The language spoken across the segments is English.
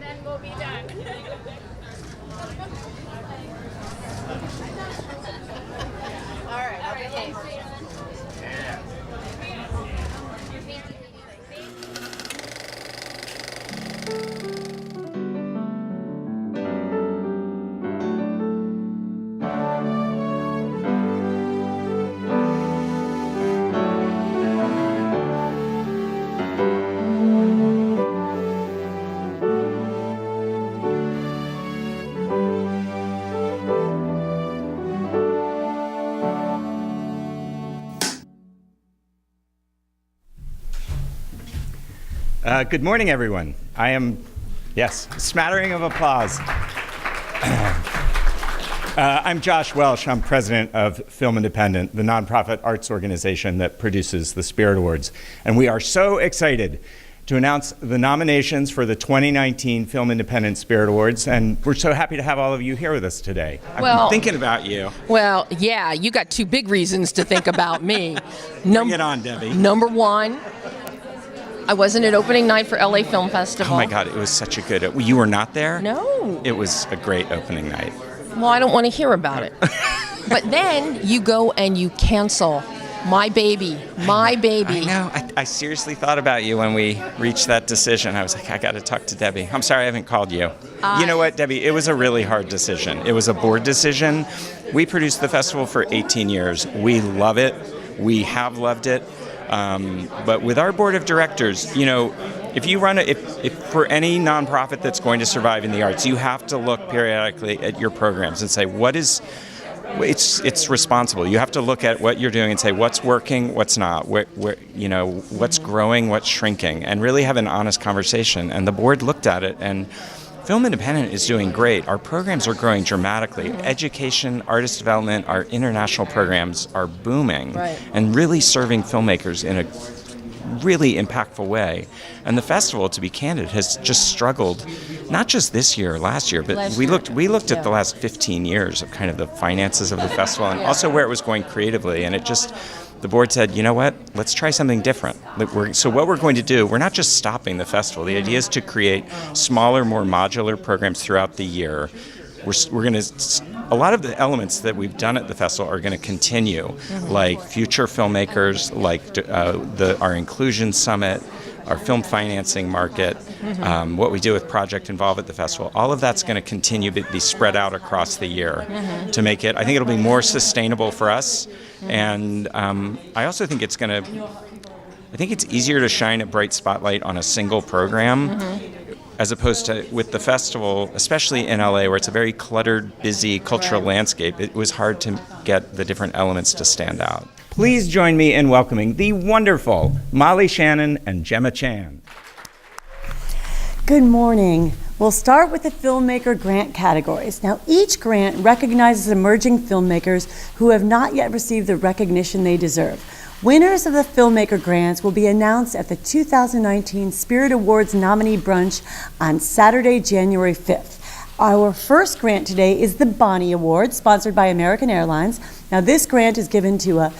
then we'll be done. All right, I'll be late. Good morning, everyone. Yes, smattering of applause. I'm Josh Welsh. I'm president of Film Independent, the nonprofit arts organization that produces the Spirit Awards. And we are so excited to announce the nominations for the 2019 Film Independent Spirit Awards. And we're so happy to have all of you here with us today. I've been thinking about you. Well, yeah, you got two big reasons to think about me. Bring it on, Debbie. Number one, I wasn't at opening night for LA Film Festival. Oh my God, it was such a good, you were not there? No. It was a great opening night. Well, I don't want to hear about it. But then you go and you cancel my baby. I know. I seriously thought about you when we reached that decision. I was like, I got to talk to Debbie. I'm sorry I haven't called you. You know what, Debbie? It was a really hard decision. It was a board decision. We produced the festival for 18 years. We love it. We have loved it. But with our board of directors, you know, if you run if for any nonprofit that's going to survive in the arts, you have to look periodically at your programs and say, it's responsible. You have to look at what you're doing and say, what's working, what's not, what's growing, what's shrinking, and really have an honest conversation. And the board looked at it, and Film Independent is doing great. Our programs are growing dramatically. Education, artist development, our international programs are booming and really serving filmmakers in a really impactful way. And the festival, to be candid, has just struggled, not just this year, last year, but we looked at the last 15 years of kind of the finances of the festival and also where it was going creatively. And the board said, you know what, let's try something different. So what we're going to do, we're not just stopping the festival. The idea is to create smaller, more modular programs throughout the year. We're going to, a lot of the elements that we've done at the festival are going to continue, like future filmmakers, like our inclusion summit, our film financing market, what we do with Project Involve at the festival. All of that's going to continue to be spread out across the year to make it, I think it'll be more sustainable for us. And I also think it's easier to shine a bright spotlight on a single program as opposed to with the festival, especially in LA, where it's a very cluttered, busy cultural landscape. It was hard to get the different elements to stand out. Please join me in welcoming the wonderful Molly Shannon and Gemma Chan. Good morning. We'll start with the Filmmaker Grant categories. Now, each grant recognizes emerging filmmakers who have not yet received the recognition they deserve. Winners of the Filmmaker Grants will be announced at the 2019 Spirit Awards nominee brunch on Saturday, January 5th. Our first grant today is the Bonnie Award, sponsored by American Airlines. Now, this grant is given to a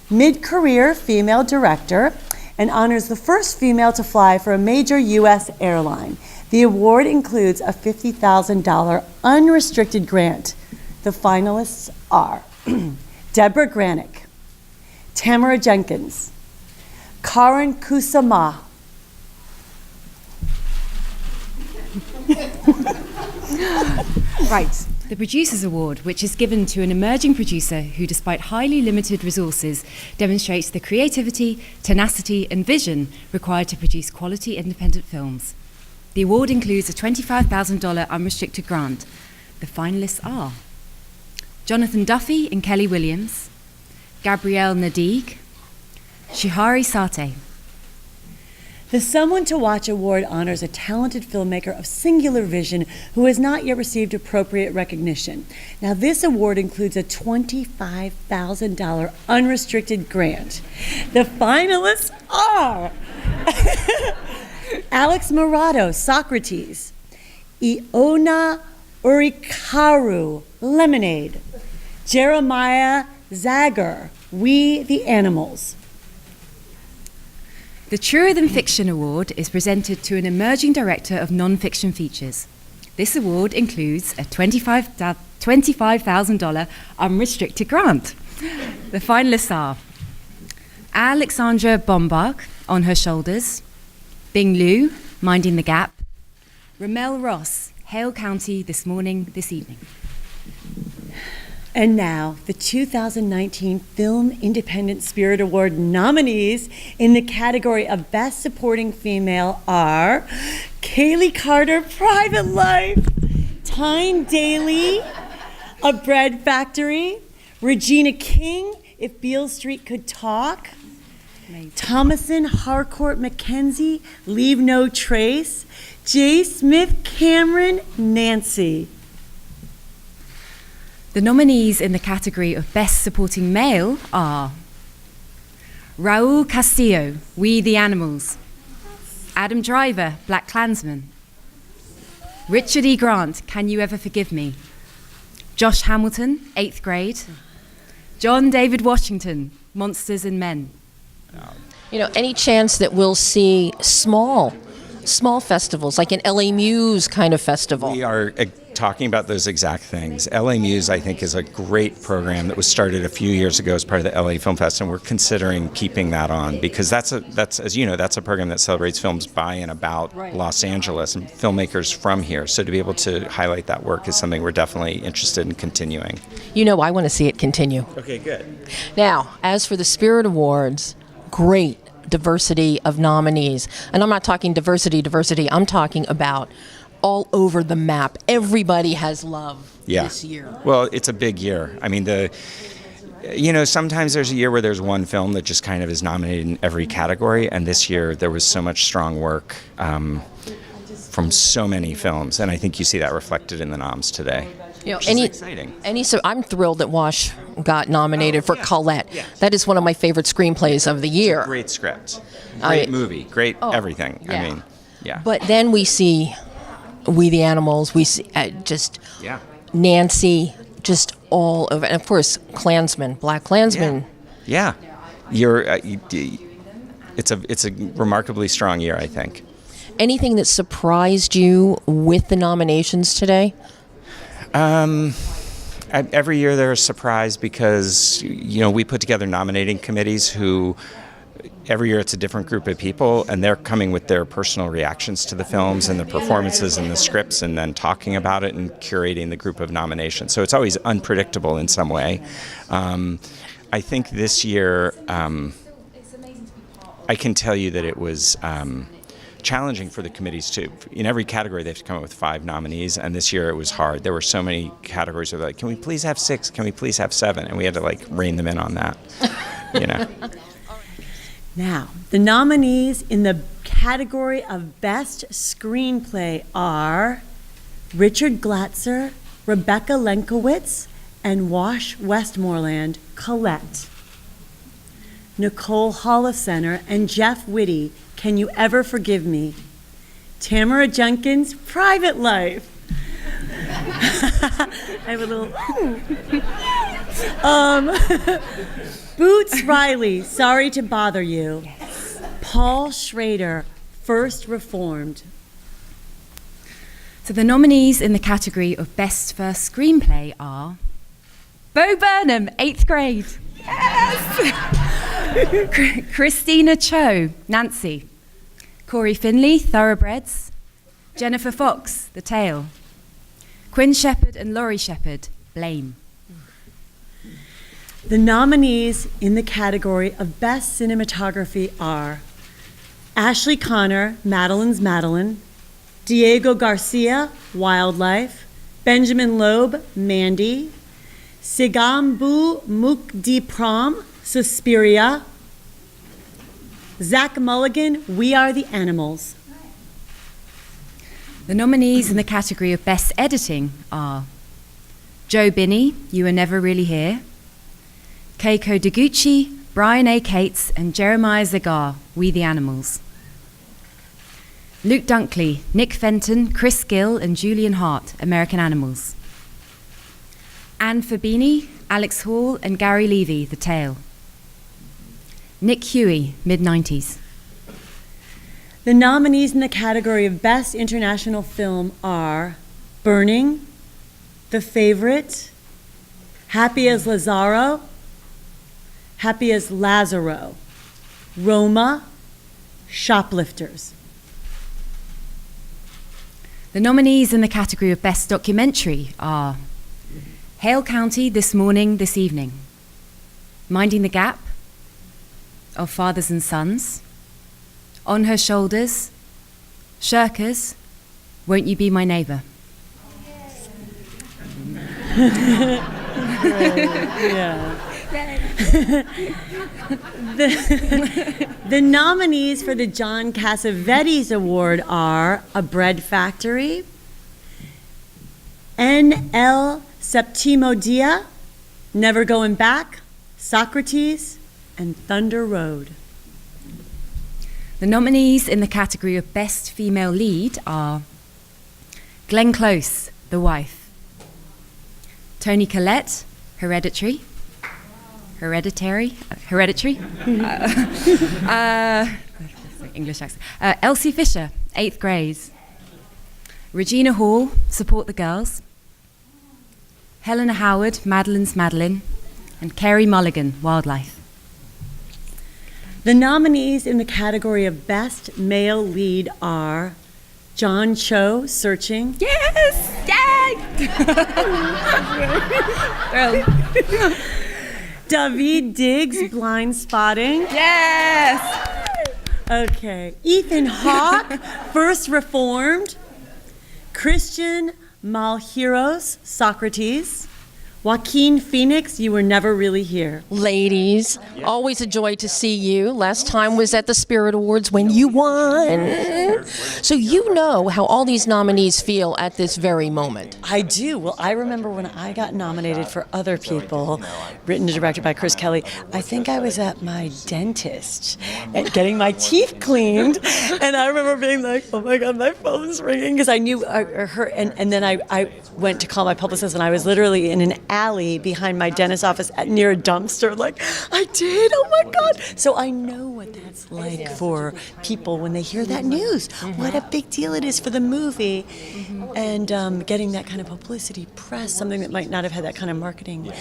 mid-career female director and honors the first female to fly for a major U.S. airline. The award includes a $50,000 unrestricted grant. The finalists are Deborah Granick, Tamara Jenkins, Karan Kusama, Right. The Producers Award, which is given to an emerging producer who, despite highly limited resources, demonstrates the creativity, tenacity, and vision required to produce quality independent films. The award includes a $25,000 unrestricted grant. The finalists are Jonathan Duffy and Kelly Williams, Gabrielle Nadig, Shihari Sateh. The Someone to Watch Award honors a talented filmmaker of singular vision who has not yet received appropriate recognition. Now, this award includes a $25,000 unrestricted grant. The finalists are Alex Morado, Socrates, Iona Urikaru, Lemonade, Jeremiah Zager, We the Animals. The Truer Than Fiction Award is presented to an emerging director of non-fiction features. This award includes a $25,000 unrestricted grant. The finalists are Alexandra Bombach, On Her Shoulders, Bing Liu, Minding the Gap, Ramel Ross, Hale County, This Morning, This Evening. And now, the 2019 Film Independent Spirit Award nominees in the category of Best Supporting Female are Kaylee Carter, Private Life, Tyne Daly, A Bread Factory, Regina King, If Beale Street Could Talk, Thomason Harcourt Mackenzie, Leave No Trace, J. Smith Cameron, Nancy. The nominees in the category of Best Supporting Male are Raul Castillo, We the Animals, Adam Driver, Black Klansman, Richard E. Grant, Can You Ever Forgive Me, Josh Hamilton, 8th Grade, John David Washington, Monsters and Men. You know, any chance that we'll see small festivals, like an LA Muse kind of festival? We are talking about those exact things. LA Muse, I think, is a great program that was started a few years ago as part of the LA Film Fest, and we're considering keeping that on because that's as you know, that's a program that celebrates films by and about Los Angeles and filmmakers from here. So to be able to highlight that work is something we're definitely interested in continuing. You know, I want to see it continue. Okay, good. Now, as for the Spirit Awards, great diversity of nominees. And I'm not talking diversity. I'm talking about all over the map. Everybody has love this year. Well, it's a big year. I mean, sometimes there's a year where there's one film that just kind of is nominated in every category, and this year there was so much strong work from so many films, and I think you see that reflected in the noms today. You know, which is exciting. So I'm thrilled that Wash got nominated for Colette. Yeah. That is one of my favorite screenplays of the year. It's a great script, great movie, great everything. Yeah. I mean, yeah. But then we see We the Animals. We see Nancy, just all over, and of course Klansman, Black Klansman. Yeah. It's a remarkably strong year, I think. Anything that surprised you with the nominations today? Every year they're a surprise because, we put together nominating committees who, every year it's a different group of people, and they're coming with their personal reactions to the films and the performances and the scripts and then talking about it and curating the group of nominations. So it's always unpredictable in some way. I think this year, I can tell you that it was challenging for the committees too. In every category, they have to come up with 5 nominees, and this year it was hard. There were so many categories where they're like, can we please have 6? Can we please have 7? And we had to rein them in on that. Now, the nominees in the category of Best Screenplay are Richard Glatzer, Rebecca Lenkowitz, and Wash Westmoreland, Colette. Nicole Holofcener and Jeff Whitty, Can You Ever Forgive Me? Tamara Junkins, Private Life. I have a little... Boots Riley, Sorry to Bother You. Yes. Paul Schrader, First Reformed. So the nominees in the category of Best First Screenplay are Bo Burnham, 8th Grade. Yes! Christina Cho, Nancy. Corey Finley, Thoroughbreds. Jennifer Fox, The Tale. Quinn Shepherd and Laurie Shepherd, Blame. The nominees in the category of Best Cinematography are Ashley Connor, Madeline's Madeline, Diego Garcia, Wildlife, Benjamin Loeb, Mandy, Sigambu Mukdipram, Suspiria, Zach Mulligan, We Are the Animals. The nominees in the category of Best Editing are Joe Binney, You Were Never Really Here, Keiko Deguchi, Brian A. Cates, and Jeremiah Zagar, We the Animals. Luke Dunkley, Nick Fenton, Chris Gill, and Julian Hart, American Animals. Anne Fabini, Alex Hall, and Gary Levy, The Tale. Nick Huey, Mid-90s. The nominees in the category of Best International Film are Burning, The Favorite, Happy as Lazaro, Happy as Lazaro, Roma, Shoplifters. The nominees in the category of Best Documentary are Hale County, This Morning, This Evening, Minding the Gap, Of Fathers and Sons, On Her Shoulders, Shirkers, Won't You Be My Neighbour? The nominees for the John Cassavetes Award are A Bread Factory, N.L. Septimo Dia, Never Going Back, Socrates, and Thunder Road. The nominees in the category of Best Female Lead are Glenn Close, The Wife, Toni Collette, Hereditary, English accent, Elsie Fisher, 8th Grade, Regina Hall, Support the Girls, Helena Howard, Madeline's Madeline, and Carey Mulligan, Wildlife. The nominees in the category of Best Male Lead are John Cho, Searching. Yes! Yay! David Diggs, Blind Spotting. Yes! Okay. Ethan Hawke, First Reformed. Christian Malheiros, Socrates. Joaquin Phoenix, You Were Never Really Here. Ladies, always a joy to see you. Last time was at the Spirit Awards when you won. So you know how all these nominees feel at this very moment. I do. Well, I remember when I got nominated for Other People, written and directed by Chris Kelly, I think I was at my dentist and getting my teeth cleaned. And I remember being like, oh my God, my phone's ringing. Because I knew her. And then I went to call my publicist, and I was literally in an alley behind my dentist's office near a dumpster, like, I did, oh my God. So I know what that's like for people when they hear that news. What a big deal it is for the movie. And getting that kind of publicity, press, something that might not have had that kind of marketing.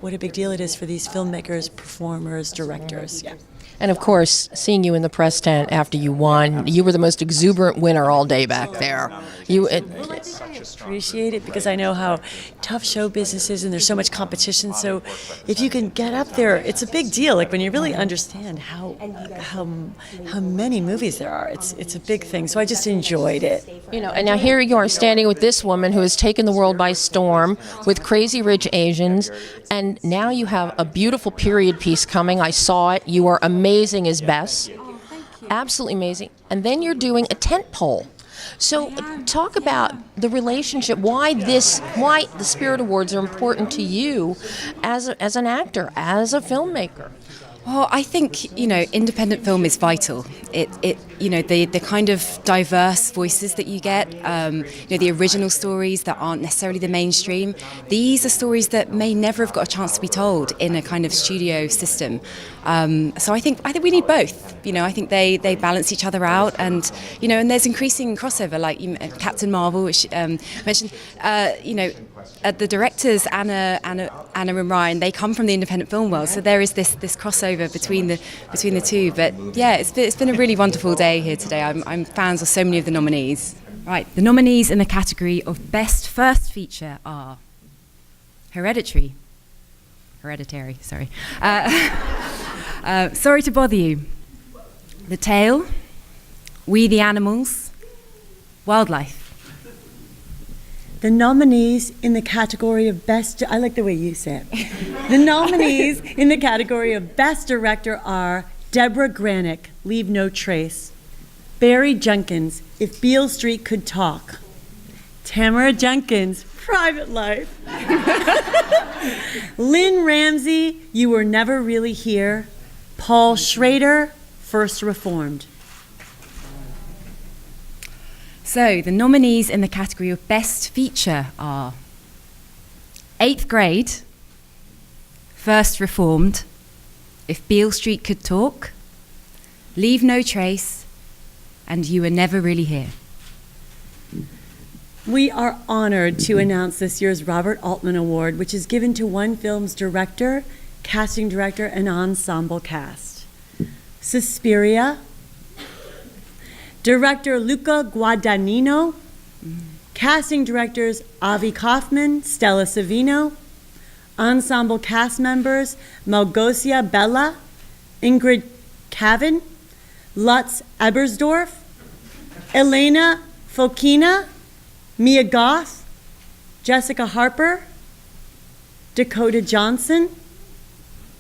What a big deal it is for these filmmakers, performers, directors. Yeah. And of course, seeing you in the press tent after you won, you were the most exuberant winner all day back there. Appreciate it, because I know how tough show business is and there's so much competition. So if you can get up there, it's a big deal. Like when you really understand how many movies there are, it's a big thing. So I just enjoyed it. You know, and now here you are standing with this woman who has taken the world by storm with Crazy Rich Asians, and now you have a beautiful period piece coming. I saw it. You are amazing as Bess. Absolutely amazing. And then you're doing a tent pole. So talk about the relationship, why the Spirit Awards are important to you as an actor, as a filmmaker. Well, I think, independent film is vital. The kind of diverse voices that you get, the original stories that aren't necessarily the mainstream, these are stories that may never have got a chance to be told in a kind of studio system. So I think we need both. I think they balance each other out, and and there's increasing crossover, like Captain Marvel, which mentioned. The directors Anna and Ryan, they come from the independent film world, so there is this crossover between the two. But yeah, it's been a really wonderful day here today. I'm fans of so many of the nominees. Right, the nominees in the category of Best First Feature are Hereditary, sorry. Sorry to Bother You, The Tale, We the Animals, Wildlife. The nominees in the category of Best... I like the way you say it. The nominees in the category of Best Director are Deborah Granick, Leave No Trace; Barry Jenkins, If Beale Street Could Talk; Tamara Jenkins, Private Life; Lynn Ramsey, You Were Never Really Here; Paul Schrader, First Reformed. So, the nominees in the category of Best Feature are 8th Grade, First Reformed, If Beale Street Could Talk, Leave No Trace, and You Were Never Really Here. We are honored to announce this year's Robert Altman Award, which is given to one film's director, casting director, and ensemble cast. Suspiria, director Luca Guadagnino, casting directors Avi Kaufman, Stella Savino, ensemble cast members Malgosia Bella, Ingrid Cavan, Lutz Ebersdorf, Elena Fokina, Mia Goth, Jessica Harper, Dakota Johnson,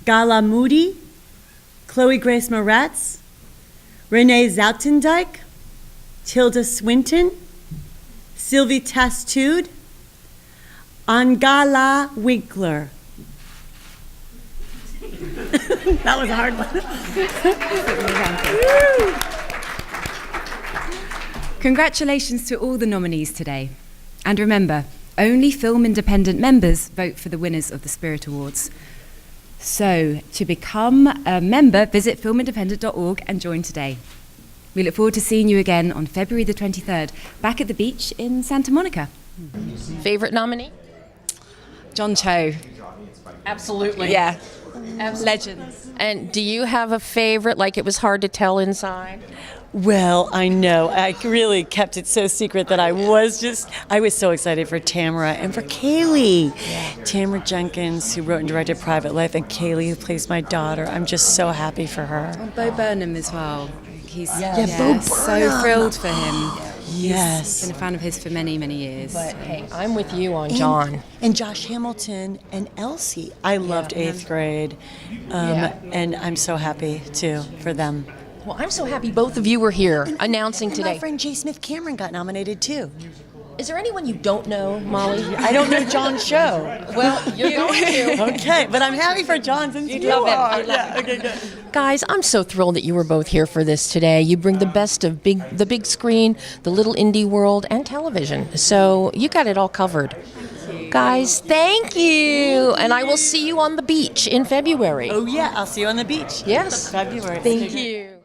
Gala Moody, Chloe Grace Moretz, Renee Zoutendijk, Tilda Swinton, Sylvie Testude, Angala Winkler. That was a hard one. Congratulations to all the nominees today. And remember, only Film Independent members vote for the winners of the Spirit Awards. So, to become a member, visit filmindependent.org and join today. We look forward to seeing you again on February the 23rd, back at the beach in Santa Monica. Favorite nominee? John Cho. Absolutely. Yeah. Absolutely. Legends. And do you have a favorite, like it was hard to tell inside? Well, I know. I really kept it so secret that I was so excited for Tamara and for Kaylee. Tamara Jenkins, who wrote and directed Private Life, and Kaylee, who plays my daughter. I'm just so happy for her. And Bo Burnham as well. He's Bo so Burnham. thrilled for him. Yes. Been a fan of his for many, many years. But hey, I'm with you on John. And Josh Hamilton and Elsie. I loved 8th grade. And I'm so happy, too, for them. Well, I'm so happy both of you were here announcing And today. my friend J. Smith Cameron got nominated, too. Is there anyone you don't know, Molly? I don't know John's show. Well, you're going to. Okay, but I'm happy for John since you love him. are. You love him. Okay, good. Guys, I'm so thrilled that you were both here for this today. You bring the best of the big screen, the little indie world, and television. So you got it all covered. Guys, thank you. And I will see you on the beach in February. Oh, yeah, I'll see you on the beach. Yes. February. Thank you.